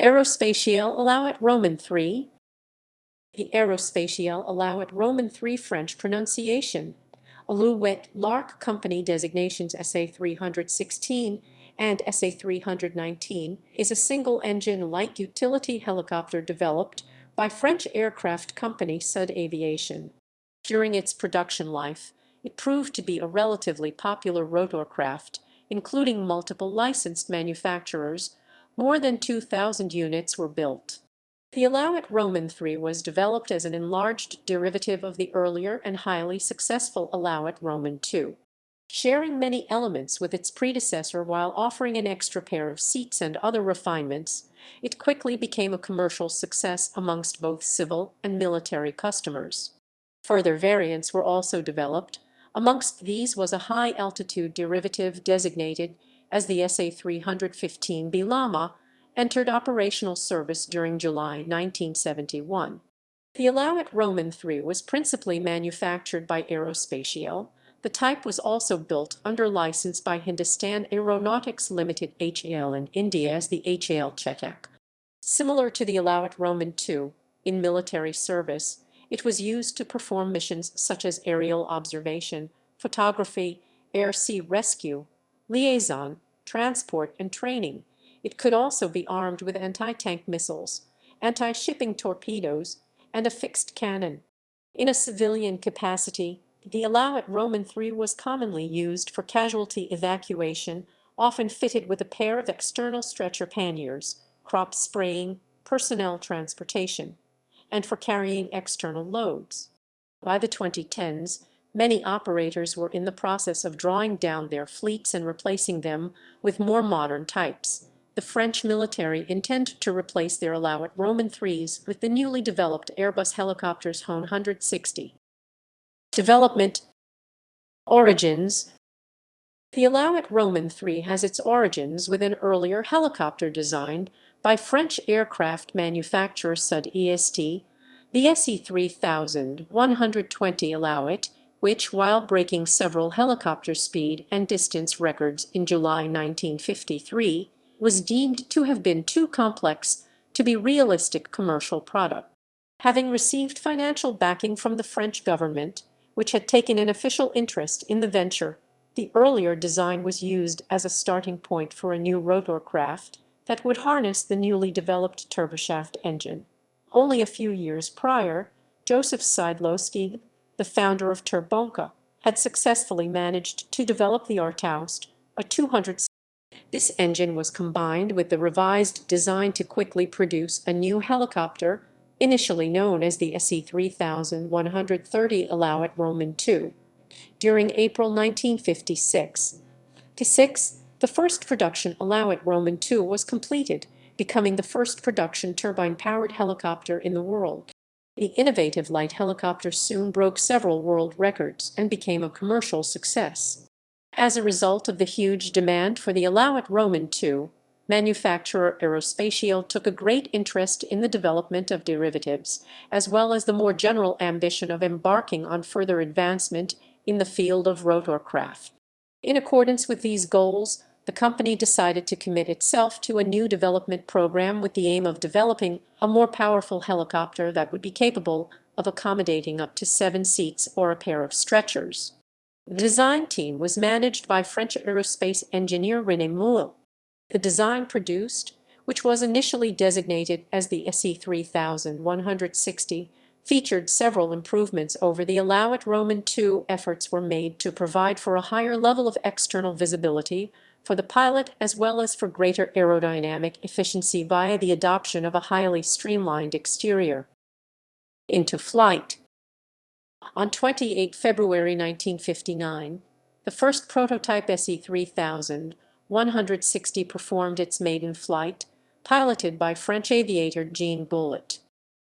Aérospatiale Alouette III. The Aérospatiale Alouette III French pronunciation. Alouette Lark Company designations SA-316 and SA-319 is a single-engine light utility helicopter developed by French aircraft company Sud Aviation. During its production life, it proved to be a relatively popular rotorcraft, including multiple licensed manufacturers. More than 2,000 units were built. The Alouette III was developed as an enlarged derivative of the earlier and highly successful Alouette II. Sharing many elements with its predecessor while offering an extra pair of seats and other refinements, it quickly became a commercial success amongst both civil and military customers. Further variants were also developed. Amongst these was a high-altitude derivative designated as the SA-315B Lama, entered operational service during July 1971. The Alouette III was principally manufactured by Aérospatiale. The type was also built under license by Hindustan Aeronautics Limited HAL in India as the HAL Chetak. Similar to the Alouette II, in military service, it was used to perform missions such as aerial observation, photography, air-sea rescue, liaison, transport, and training. It could also be armed with anti-tank missiles, anti-shipping torpedoes, and a fixed cannon. In a civilian capacity, the Alouette III was commonly used for casualty evacuation, often fitted with a pair of external stretcher panniers, crop spraying, personnel transportation, and for carrying external loads. By the 2010s, many operators were in the process of drawing down their fleets and replacing them with more modern types. The French military intend to replace their Alouette IIIs with the newly developed Airbus Helicopters H160. Development. Origins. The Alouette III has its origins with an earlier helicopter designed by French aircraft manufacturer Sud Est, the SE-3120 Alouette, which, while breaking several helicopter speed and distance records in July 1953, was deemed to have been too complex to be realistic commercial product. Having received financial backing from the French government, which had taken an official interest in the venture, the earlier design was used as a starting point for a new rotorcraft that would harness the newly developed turboshaft engine. Only a few years prior, Joseph Szydlowski, the founder of Turbonka, had successfully managed to develop the Artaust, a 200. This engine was combined with the revised design to quickly produce a new helicopter, initially known as the SE-3130 Alouette II. During April 1956, the first production Alouette II was completed, becoming the first production turbine-powered helicopter in the world. The innovative light helicopter soon broke several world records and became a commercial success. As a result of the huge demand for the Alouette II, manufacturer Aérospatiale took a great interest in the development of derivatives, as well as the more general ambition of embarking on further advancement in the field of rotorcraft. In accordance with these goals, the company decided to commit itself to a new development program with the aim of developing a more powerful helicopter that would be capable of accommodating up to 7 seats or a pair of stretchers. The design team was managed by French aerospace engineer René Moule. The design produced, which was initially designated as the SE-3160, featured several improvements over the Alouette II. Efforts were made to provide for a higher level of external visibility for the pilot as well as for greater aerodynamic efficiency via the adoption of a highly streamlined exterior. Into flight. On 28 February 1959, the first prototype SE-3160 performed its maiden flight, piloted by French aviator Jean Boulet.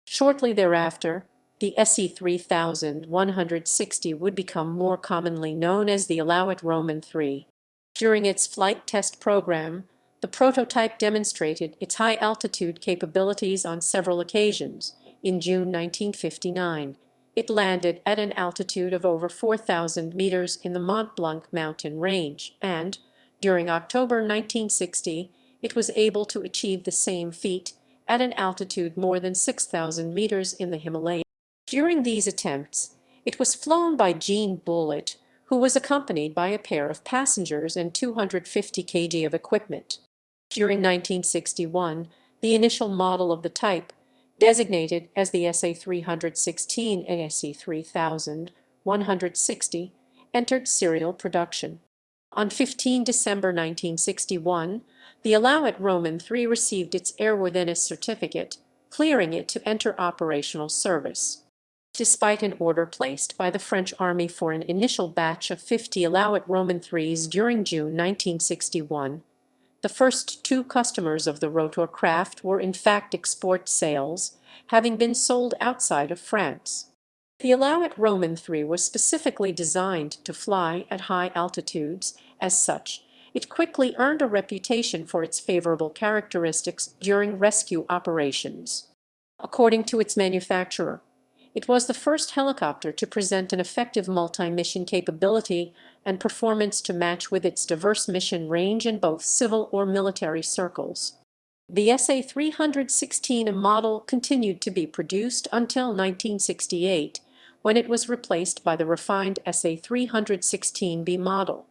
Shortly thereafter, the SE-3160 would become more commonly known as the Alouette III. During its flight test program, the prototype demonstrated its high-altitude capabilities on several occasions. In June 1959, it landed at an altitude of over 4,000 meters in the Mont Blanc mountain range, and, during October 1960, it was able to achieve the same feat at an altitude more than 6,000 meters in the Himalayas. During these attempts, it was flown by Jean Bullitt, who was accompanied by a pair of passengers and 250 kg of equipment. During 1961, the initial model of the type, designated as the SA-316 ASE-3160, entered serial production. On 15 December 1961, the Alouette Roman III received its airworthiness certificate, clearing it to enter operational service. Despite an order placed by the French Army for an initial batch of 50 Alouette Roman IIIs during June 1961, the first two customers of the rotorcraft were in fact export sales, having been sold outside of France. The Alouette Roman III was specifically designed to fly at high altitudes. As such, it quickly earned a reputation for its favorable characteristics during rescue operations. According to its manufacturer, it was the first helicopter to present an effective multi-mission capability and performance to match with its diverse mission range in both civil or military circles. The SA-316 model continued to be produced until 1968, when it was replaced by the refined SA-316B model.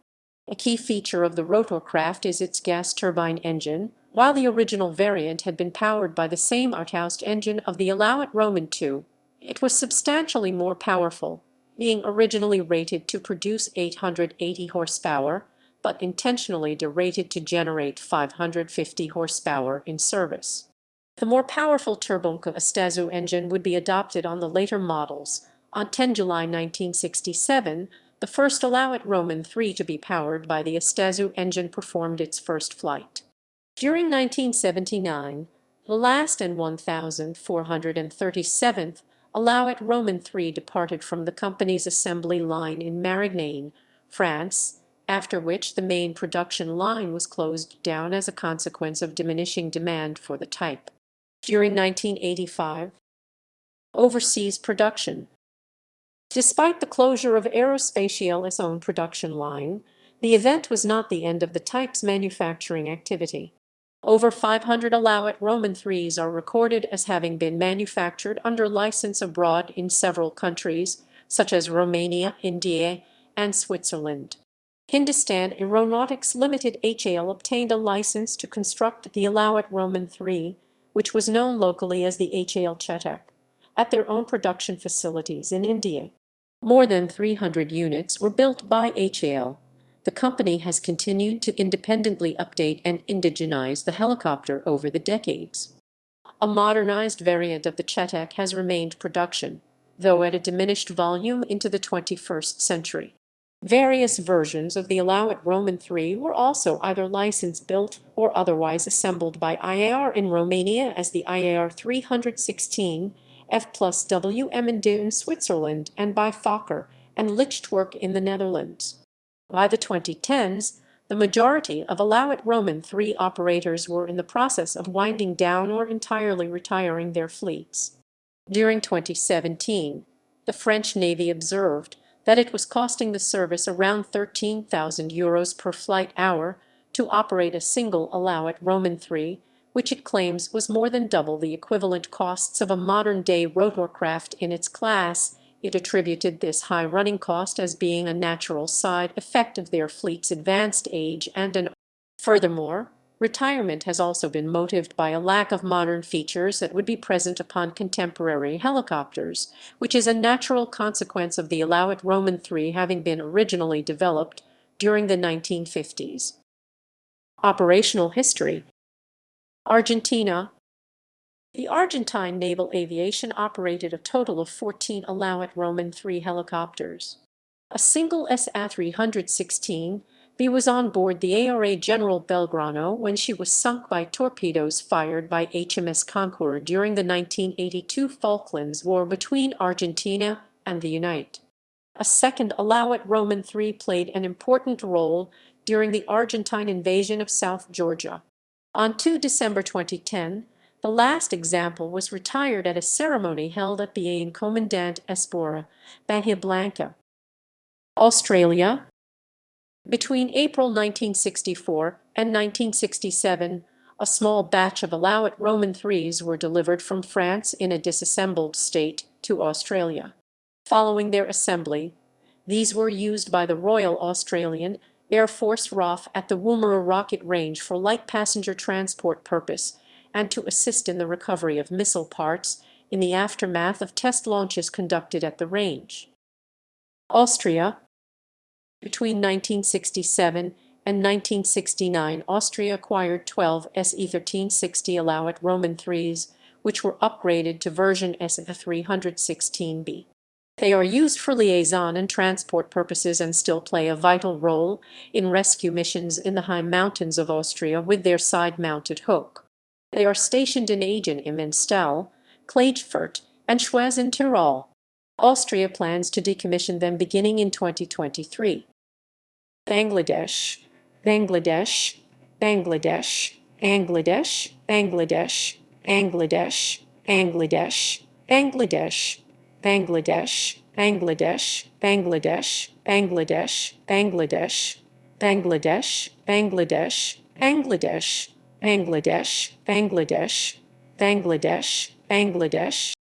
A key feature of the rotorcraft is its gas turbine engine. While the original variant had been powered by the same outhoused engine of the Alouette Roman II, it was substantially more powerful, being originally rated to produce 880 horsepower, but intentionally derated to generate 550 horsepower in service. The more powerful Turbonka Estazu engine would be adopted on the later models. On 10 July 1967, the first Alouette Roman III to be powered by the Estazu engine performed its first flight. During 1979, the last and 1,437th Alouette Roman III departed from the company's assembly line in Marignane, France, after which the main production line was closed down as a consequence of diminishing demand for the type. During 1985, overseas production. Despite the closure of Aérospatiale's own production line, the event was not the end of the type's manufacturing activity. Over 500 Alouette Roman IIIs are recorded as having been manufactured under license abroad in several countries, such as Romania, India, and Switzerland. Hindustan Aeronautics Limited HAL obtained a license to construct the Alouette Roman III, which was known locally as the HAL Chetak, at their own production facilities in India. More than 300 units were built by HAL. The company has continued to independently update and indigenize the helicopter over the decades. A modernized variant of the Chetak has remained production, though at a diminished volume into the 21st century. Various versions of the Alouette Roman III were also either license-built or otherwise assembled by IAR in Romania as the IAR 316 F+WM in Switzerland and by Fokker and Lichtwerk in the Netherlands. By the 2010s, the majority of Alouette Roman III operators were in the process of winding down or entirely retiring their fleets. During 2017, the French Navy observed that it was costing the service around €13,000 per flight hour to operate a single Alouette Roman III, which it claims was more than double the equivalent costs of a modern-day rotorcraft in its class. It attributed this high running cost as being a natural side effect of their fleet's advanced age Furthermore, retirement has also been motivated by a lack of modern features that would be present upon contemporary helicopters, which is a natural consequence of the Alouette Roman III having been originally developed during the 1950s. Operational history. Argentina. The Argentine Naval Aviation operated a total of 14 Alouette Roman III helicopters. A single SA-316B was on board the ARA General Belgrano when she was sunk by torpedoes fired by HMS Conqueror during the 1982 Falklands War between Argentina and the United States. A second Alouette Roman III played an important role during the Argentine invasion of South Georgia. On 2 December 2010, the last example was retired at a ceremony held at the Commandant Espora, Bahia Blanca. Australia. Between April 1964 and 1967, A small batch of Alouette Roman IIIs were delivered from France in a disassembled state to Australia. Following their assembly, these were used by the Royal Australian Air Force RAF at the Woomera Rocket Range for light passenger transport purpose and to assist in the recovery of missile parts in the aftermath of test launches conducted at the range. Austria. Between 1967 and 1969, Austria acquired 12 SE-1360 Alouette Roman IIIs, which were upgraded to version SE-316B. They are used for liaison and transport purposes and still play a vital role in rescue missions in the high mountains of Austria with their side-mounted hook. They are stationed in Agen im Innstall, Klagenfurt, and Schwaz in Tyrol. Austria plans to decommission them beginning in 2023. Bangladesh, Bangladesh, Bangladesh, Bangladesh, Bangladesh, Bangladesh, Bangladesh, Bangladesh, Bangladesh, Bangladesh, Bangladesh, Bangladesh, Bangladesh, Bangladesh, Bangladesh, Bangladesh, Bangladesh, Bangladesh, Bangladesh, Bangladesh.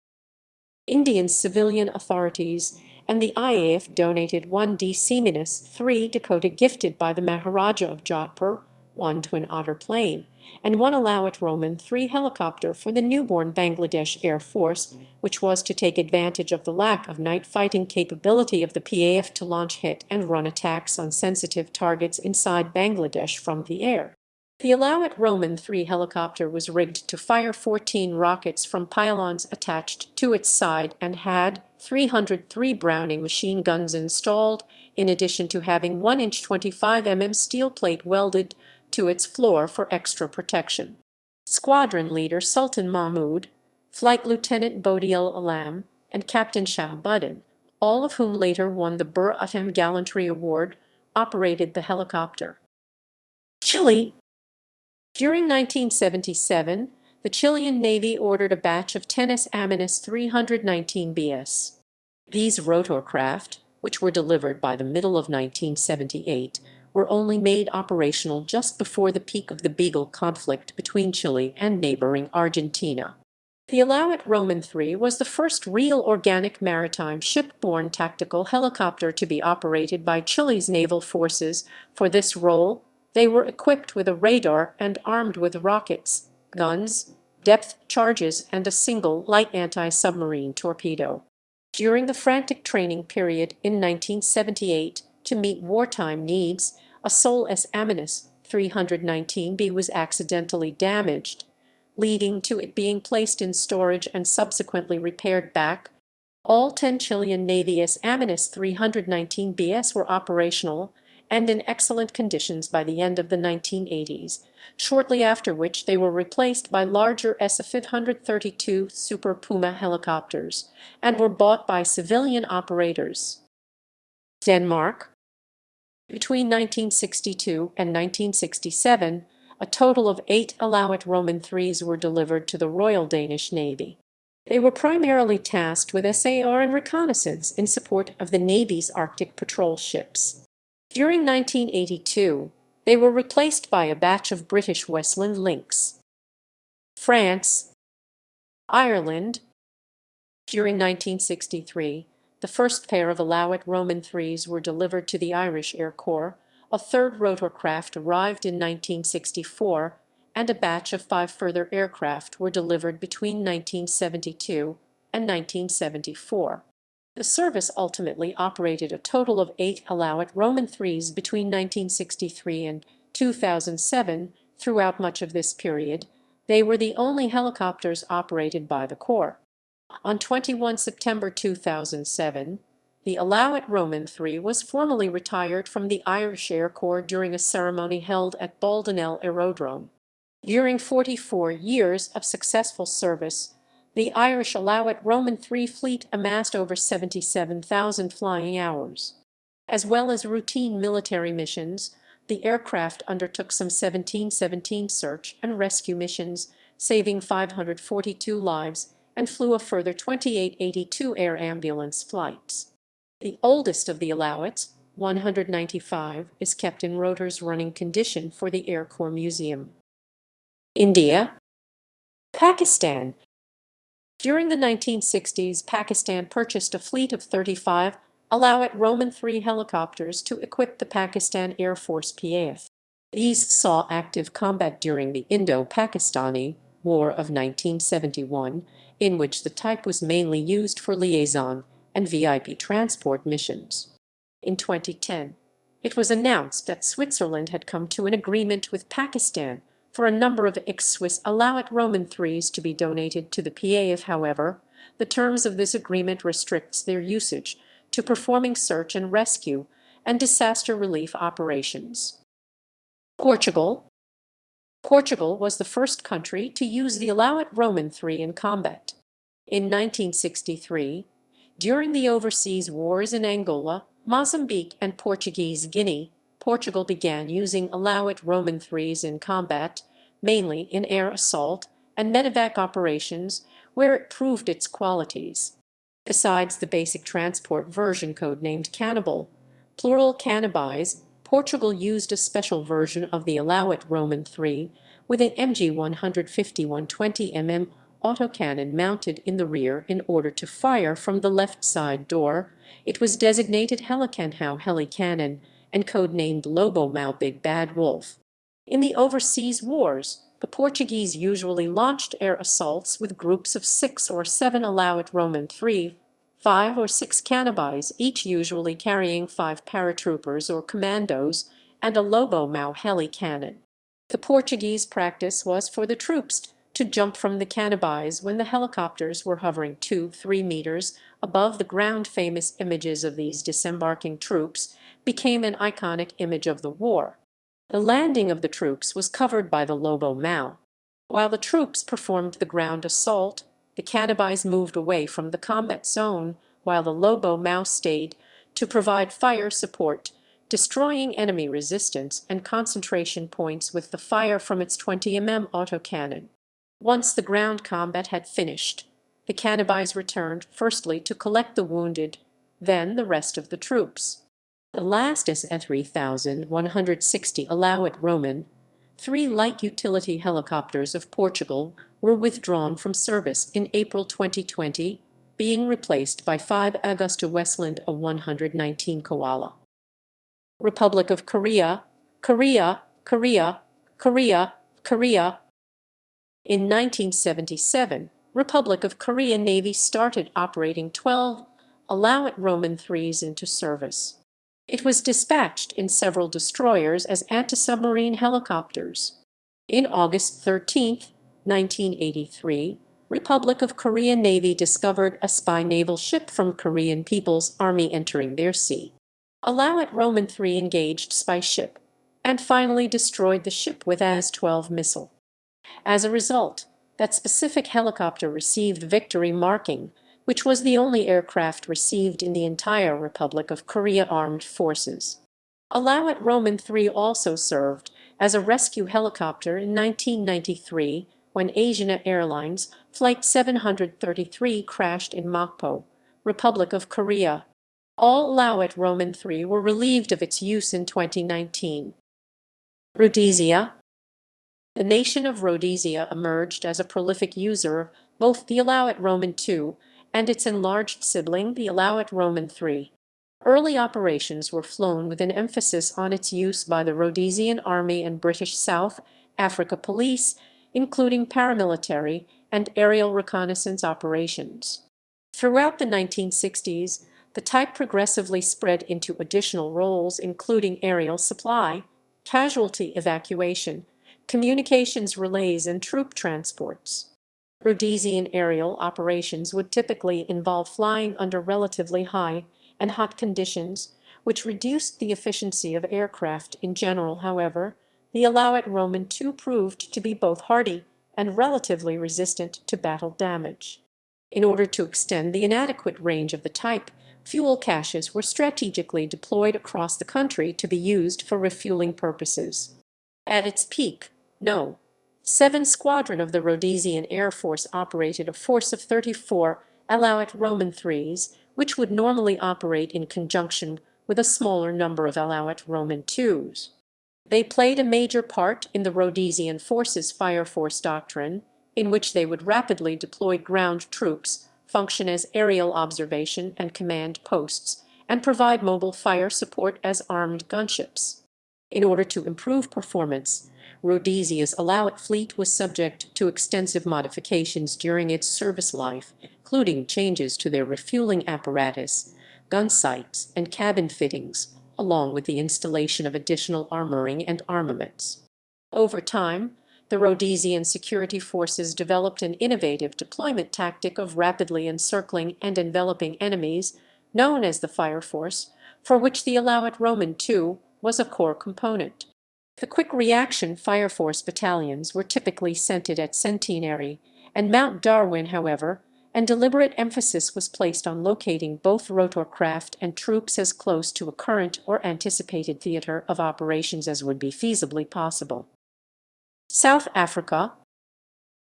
Indian civilian authorities and the IAF donated one DC-3 Dakota gifted by the Maharaja of Jodhpur, one twin otter plane, and one Alouette Roman III helicopter for the newborn Bangladesh Air Force, which was to take advantage of the lack of night fighting capability of the PAF to launch hit and run attacks on sensitive targets inside Bangladesh from the air. The Alouette Roman III helicopter was rigged to fire 14 rockets from pylons attached to its side and had 303 Browning machine guns installed, in addition to having 1-inch 25 steel plate welded to its floor for extra protection. Squadron leader Sultan Mahmud, Flight Lieutenant Bodial Alam, and Captain Shahbuddin, all of whom later won the Bir-Utum Gallantry Award, operated the helicopter. Chile. During 1977, the Chilean Navy ordered a batch of 10 S-319Bs. These rotorcraft, which were delivered by the middle of 1978, were only made operational just before the peak of the Beagle conflict between Chile and neighboring Argentina. The Alouette Roman III was the first real organic maritime ship-borne tactical helicopter to be operated by Chile's naval forces. For this role, they were equipped with a radar and armed with rockets, guns, depth charges, and a single light anti-submarine torpedo. During the frantic training period in 1978, to meet wartime needs, a Sol S-319B was accidentally damaged, leading to it being placed in storage and subsequently repaired back. All 10 Chilean Navy S-319Bs were operational and in excellent conditions by the end of the 1980s, shortly after which they were replaced by larger S-532 Super Puma helicopters and were bought by civilian operators. Denmark. Between 1962 and 1967, a total of 8 Alouette Roman IIIs were delivered to the Royal Danish Navy. They were primarily tasked with SAR and reconnaissance in support of the Navy's Arctic patrol ships. During 1982, they were replaced by a batch of British Westland Lynx. France. Ireland. During 1963, the first pair of Alouette Roman IIIs were delivered to the Irish Air Corps, a third rotorcraft arrived in 1964, and a batch of 5 further aircraft were delivered between 1972 and 1974. The service ultimately operated a total of 8 Alouette Roman IIIs between 1963 and 2007. Throughout much of this period, they were the only helicopters operated by the Corps. On 21 September 2007, the Alouette Roman III was formally retired from the Irish Air Corps during a ceremony held at Baldonnel Aerodrome. During 44 years of successful service, the Irish Alouette Roman III fleet amassed over 77,000 flying hours. As well as routine military missions, the aircraft undertook some 1717 search and rescue missions, saving 542 lives, and flew a further 2882 air ambulance flights. The oldest of the Alouettes, 195, is kept in rotors running condition for the Air Corps Museum. India. Pakistan. During the 1960s, Pakistan purchased a fleet of 35 Alouette Roman III helicopters to equip the Pakistan Air Force PAF. These saw active combat during the Indo-Pakistani War of 1971, in which the type was mainly used for liaison and VIP transport missions. In 2010, it was announced that Switzerland had come to an agreement with Pakistan for a number of ex-Swiss Alouette Roman IIIs to be donated to the PAF. However, the terms of this agreement restricts their usage to performing search and rescue and disaster relief operations. Portugal. Portugal was the first country to use the Alouette Roman III in combat. In 1963, during the overseas wars in Angola, Mozambique, and Portuguese Guinea, Portugal began using Alouette Roman IIIs in combat, mainly in air assault and medevac operations, where it proved its qualities. Besides the basic transport version codenamed Cannibal, plural Cannibais, Portugal used a special version of the Alouette Roman III with an MG 150 120 autocannon mounted in the rear in order to fire from the left side door. It was designated Helicanhao Helicannon and codenamed Lobo Mau Big Bad Wolf. In the overseas wars, the Portuguese usually launched air assaults with groups of 6 or 7 Alouette Roman III, 5 or 6 Cannibais, each usually carrying 5 paratroopers or commandos, and a Lobo Mau heli cannon. The Portuguese practice was for the troops to jump from the Cannibais when the helicopters were hovering 2-3 meters above the ground. Famous images of these disembarking troops became an iconic image of the war. The landing of the troops was covered by the Lobo Mau. While the troops performed the ground assault, the Cannibais moved away from the combat zone, while the Lobo Mau stayed to provide fire support, destroying enemy resistance and concentration points with the fire from its 20 autocannon. Once the ground combat had finished, the Cannibais returned firstly to collect the wounded, then the rest of the troops. The last SE-3160 Alouette Roman III light utility helicopters of Portugal were withdrawn from service in April 2020, being replaced by 5 Augusta Westland A119 Koala. Republic of Korea. In 1977, Republic of Korea Navy started operating 12 Alouette Roman IIIs into service. It was dispatched in several destroyers as anti-submarine helicopters. In August 13, 1983, Republic of Korea Navy discovered a spy naval ship from Korean People's Army entering their sea. Alouette Roman III engaged spy ship and finally destroyed the ship with AS-12 missile. As a result, that specific helicopter received victory marking, which was the only aircraft received in the entire Republic of Korea Armed Forces. Alouette Roman III also served as a rescue helicopter in 1993 when Asiana Airlines Flight 733 crashed in Mokpo, Republic of Korea. All Alouette Roman III were relieved of its use in 2019. Rhodesia. The nation of Rhodesia emerged as a prolific user of both the Alouette Roman II and its enlarged sibling, the Alouette Roman III. Early operations were flown with an emphasis on its use by the Rhodesian Army and British South Africa Police, including paramilitary and aerial reconnaissance operations. Throughout the 1960s, the type progressively spread into additional roles, including aerial supply, casualty evacuation, communications relays, and troop transports. Rhodesian aerial operations would typically involve flying under relatively high and hot conditions, which reduced the efficiency of aircraft in general. However, the Alouette Roman II proved to be both hardy and relatively resistant to battle damage. In order to extend the inadequate range of the type, fuel caches were strategically deployed across the country to be used for refueling purposes. At its peak, No. 7 Squadron of the Rhodesian Air Force operated a force of 34 Alouette Roman IIIs, which would normally operate in conjunction with a smaller number of Alouette Roman IIs. They played a major part in the Rhodesian Forces Fire Force doctrine, in which they would rapidly deploy ground troops, function as aerial observation and command posts, and provide mobile fire support as armed gunships. In order to improve performance, Rhodesia's Alouette fleet was subject to extensive modifications during its service life, including changes to their refueling apparatus, gun sights, and cabin fittings, along with the installation of additional armoring and armaments. Over time, the Rhodesian security forces developed an innovative deployment tactic of rapidly encircling and enveloping enemies, known as the Fire Force, for which the Alouette Roman II was a core component. The quick reaction Fire Force battalions were typically centered at Centenary and Mount Darwin, however, and deliberate emphasis was placed on locating both rotorcraft and troops as close to a current or anticipated theater of operations as would be feasibly possible. South Africa.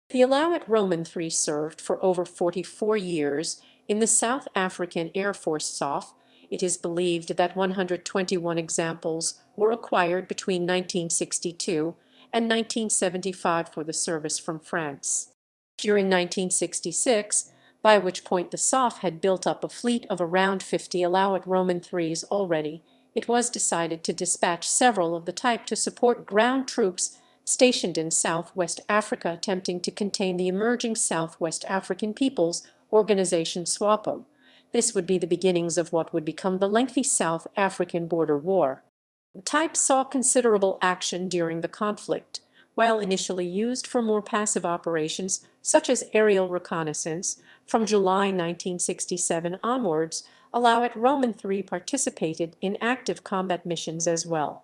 The Alouette Roman III served for over 44 years in the South African Air Force SAF. It is believed that 121 examples were acquired between 1962 and 1975 for the service from France. During 1966, by which point the SAF had built up a fleet of around 50 Alouette Roman IIIs already, it was decided to dispatch several of the type to support ground troops stationed in Southwest Africa attempting to contain the emerging Southwest African People's Organization SWAPO. This would be the beginnings of what would become the lengthy South African Border War. The type saw considerable action during the conflict. While initially used for more passive operations, such as aerial reconnaissance, from July 1967 onwards, Alouette Roman III participated in active combat missions as well.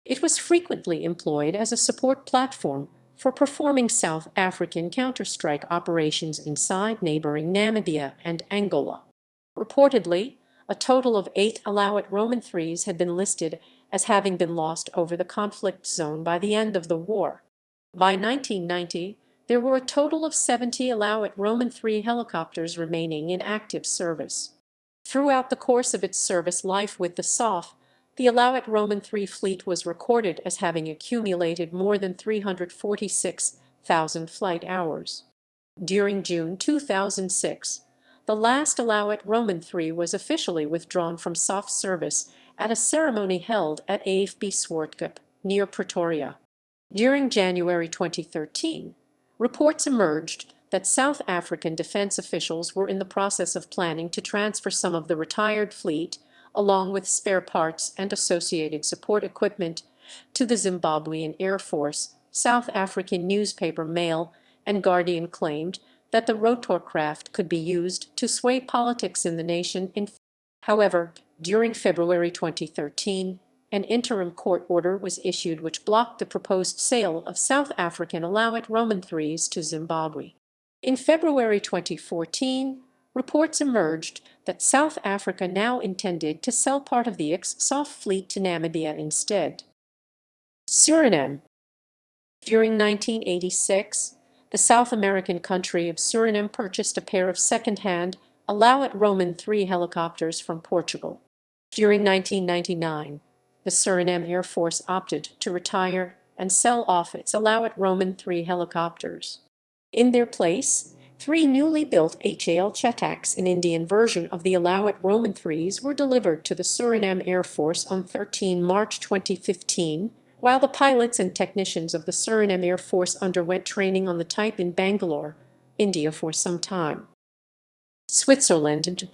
It was frequently employed as a support platform for performing South African counterstrike operations inside neighboring Namibia and Angola. Reportedly, a total of 8 Alouette Roman IIIs had been listed as having been lost over the conflict zone by the end of the war. By 1990, there were a total of 70 Alouette Roman III helicopters remaining in active service. Throughout the course of its service life with the SAF, the Alouette Roman III fleet was recorded as having accumulated more than 346,000 flight hours. During June 2006, the last Alouette Roman III was officially withdrawn from SAF service at a ceremony held at AFB Swartkup, near Pretoria. During January 2013, reports emerged that South African defense officials were in the process of planning to transfer some of the retired fleet, along with spare parts and associated support equipment, to the Zimbabwean Air Force. South African newspaper Mail and Guardian claimed that the rotorcraft could be used to sway politics in the nation. However, during February 2013, an interim court order was issued which blocked the proposed sale of South African Alouette Roman IIIs to Zimbabwe. In February 2014, reports emerged that South Africa now intended to sell part of the ex-SAF fleet to Namibia instead. Suriname. During 1986, the South American country of Suriname purchased a pair of second-hand Alouette Roman III helicopters from Portugal. During 1999, the Suriname Air Force opted to retire and sell off its Alouette Roman III helicopters. In their place, 3 newly built HAL Chetaks, an Indian version of the Alouette Roman IIIs, were delivered to the Suriname Air Force on 13 March 2015, while the pilots and technicians of the Suriname Air Force underwent training on the type in Bangalore, India for some time. Switzerland.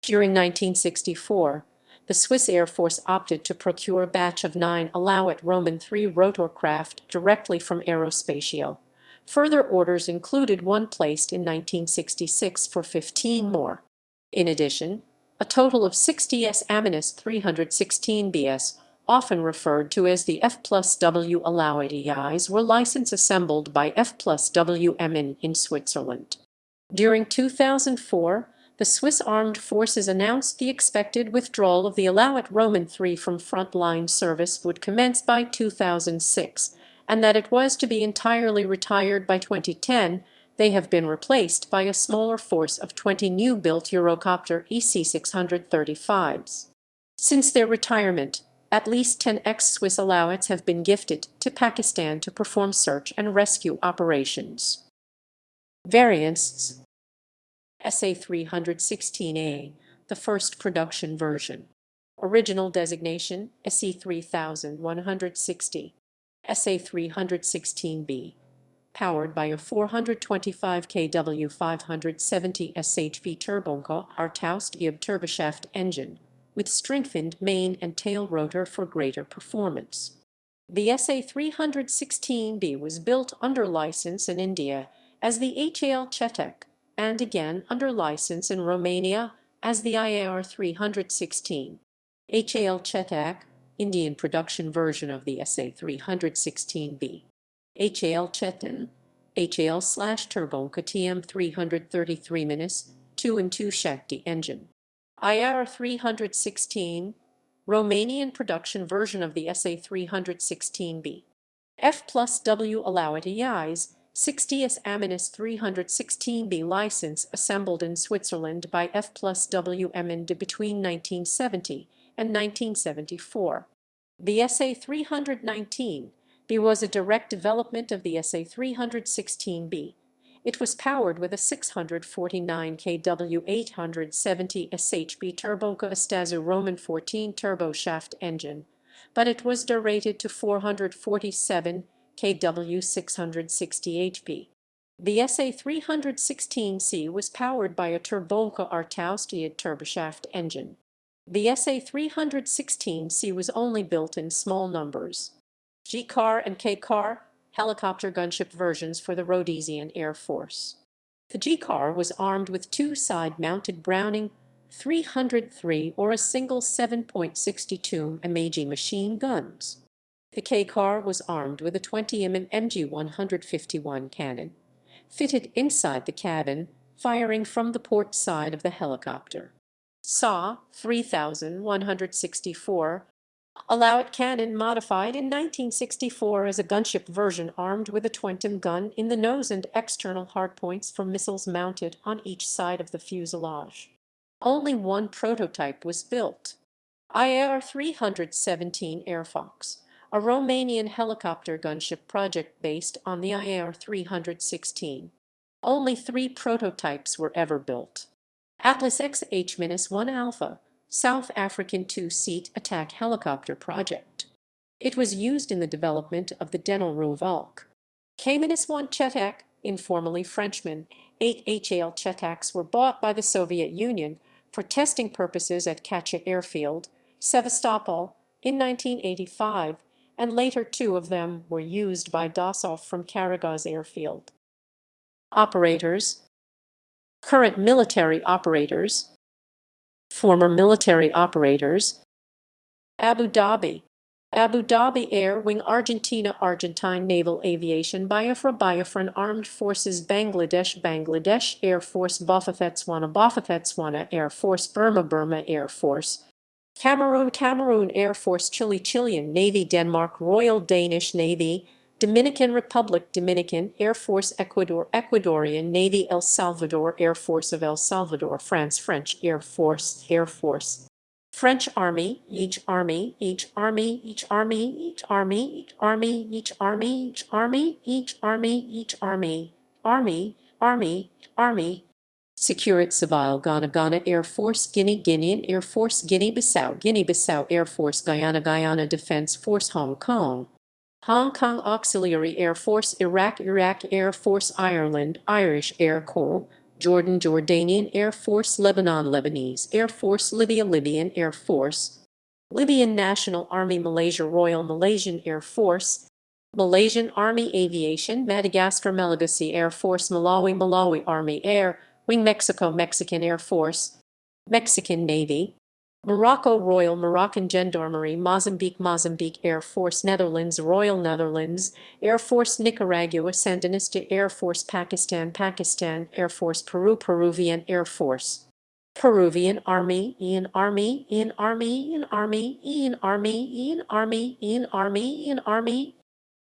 During 1964, the Swiss Air Force opted to procure a batch of 9 Alouette Roman III rotorcraft directly from Aérospatiale. Further orders included one placed in 1966 for 15 more. In addition, a total of 60 S-Aminus 316BS, often referred to as the F+W Alouette IIIs, were license assembled by F+W in Switzerland. During 2004, the Swiss Armed Forces announced the expected withdrawal of the Alouette Roman III from frontline service would commence by 2006, and that it was to be entirely retired by 2010. They have been replaced by a smaller force of 20 new-built Eurocopter EC-635s. Since their retirement, At least 10 ex-Swiss Alouettes have been gifted to Pakistan to perform search and rescue operations. Variants: SA-316A, the first production version. Original designation SE-3160. SA-316B. Powered by a 425 kW 570 shp turbonca Artaust-Ib turboshaft engine, with strengthened main and tail rotor for greater performance. The SA-316B was built under license in India as the HAL Chetak, and again under license in Romania as the IAR-316. HAL Chetak, Indian production version of the SA-316B. HAL Chetan, HAL/Turbonca TM333-, 2 Shakti engine. IR-316, Romanian production version of the SA-316B. F+W Alouette IIs, 60th Aminus 316B license assembled in Switzerland by F+W Eminde between 1970 and 1974. The SA-319B was a direct development of the SA-316B. It was powered with a 649 kW 870 shp Turbonca Astazu Roman 14 turboshaft engine, but it was derated to 447 kW 660 HP. The SA-316C was powered by a Turbonca Artaust-Ib turboshaft engine. The SA-316C was only built in small numbers. G-car and K-car, helicopter gunship versions for the Rhodesian Air Force. The G-car was armed with two side-mounted Browning 303 or a single 7.62 MAG machine guns. The K-car was armed with a 20 mm MG-151 cannon, fitted inside the cabin, firing from the port side of the helicopter. SAW 3164 Alouette cannon modified in 1964 as a gunship version armed with a 20 gun in the nose and external hardpoints for missiles mounted on each side of the fuselage. Only one prototype was built. IAR-317 Airfox, a Romanian helicopter gunship project based on the IAR-316. Only 3 prototypes were ever built. Atlas XH-1 Alpha, South African 2-seat attack helicopter project. It was used in the development of the Denelru Valk. K-1 Chetak, informally Frenchman, 8 HAL Chetaks were bought by the Soviet Union for testing purposes at Kacha Airfield, Sevastopol, in 1985, and later 2 of them were used by Dasov from Karagaz Airfield. Operators. Current military operators. Former military operators. Abu Dhabi. Abu Dhabi Air Wing Argentine Naval Aviation Biafran Armed Forces Bangladesh Air Force Botswana Air Force Burma Air Force Cameroon Air Force Chilean Navy Denmark Royal Danish Navy Dominican Republic Dominican Air Force Ecuadorian Navy El Salvador Air Force of El Salvador France French Air Force French Army each Army Securit Sabile Ghana Air Force Guinean Air Force Guinea-Bissau Air Force Guyana Defense Force Hong Kong Auxiliary Air Force Iraq Air Force Ireland Irish Air Corps Jordanian Air Force Lebanese Air Force Libyan Air Force Libyan National Army Malaysia Royal Malaysian Air Force Malaysian Army Aviation Madagascar Malagasy Air Force Malawi Army Air Wing Mexican Air Force Mexican Navy Morocco Royal Moroccan Gendarmerie Mozambique Air Force Netherlands Royal Netherlands Air Force Nicaragua Sandinista Air Force Pakistan Air Force Peruvian Air Force Peruvian Army Indian Army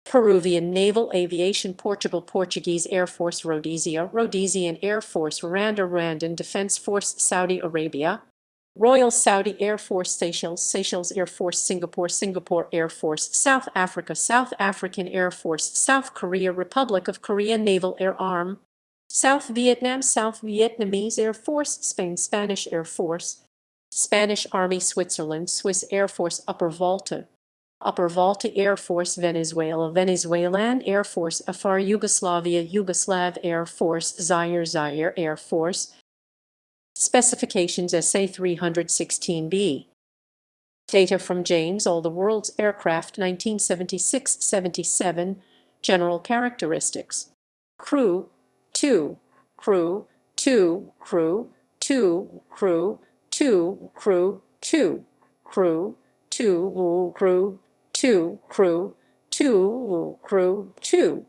Peruvian Naval Aviation Portuguese Air Force Rhodesia Rhodesian Air Force Rwandan Defense Force Saudi Arabia Royal Saudi Air Force Seychelles, Seychelles Air Force Singapore, Singapore Air Force South Africa, South African Air Force South Korea, Republic of Korea Naval Air Arm, South Vietnam, South Vietnamese Air Force, Spain, Spanish Air Force, Spanish Army, Switzerland, Swiss Air Force Upper Volta, Upper Volta Air Force, Venezuela, Venezuelan Air Force, Afar, Yugoslavia, Yugoslav Air Force, Zaire, Zaire Air Force. Specifications SA 316B. Data from James All the World's Aircraft 1976-77. General characteristics. Crew 2, crew 2, crew 2, crew 2, crew 2, crew 2, crew 2, crew 2, crew 2, crew 2,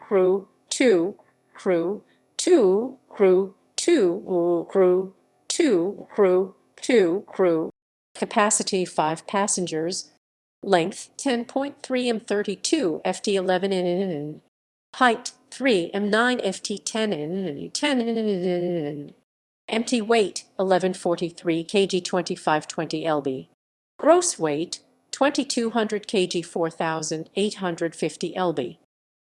crew 2, crew 2, crew 2, crew 2, crew 2, crew. Capacity 5 passengers. Length 10.3 m 32 ft 11 in. Height 3 m 9 ft 10 in 10 in. Empty weight 1143 kg 2520 lb. Gross weight 2200 kg 4850 lb.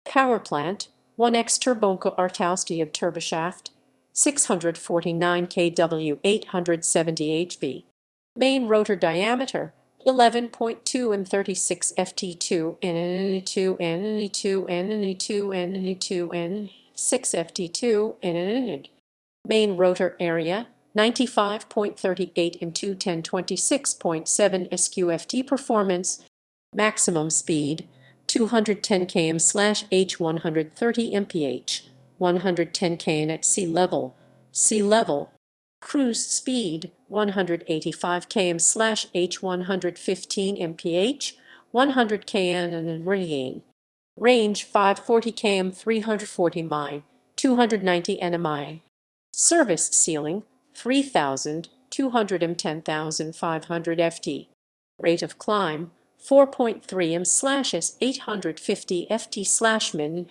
Power plant 1x Turbonco Artaustiad turboshaft 649 kW 870 hp. Main rotor diameter 11.2 m 36 ft2 n2 n2 n2 n2 n 6 ft2 n. Main rotor area 95.38 m 210 26.7 sqft. Performance maximum speed 210 km/h 130 mph 110 km at sea level. Cruise speed 185 km/h 115 mph 100 km. Range 540 km 340 mi 290 nmi. Service ceiling 3,000 210,500 ft. Rate of climb 4.3 m/s 850 ft/min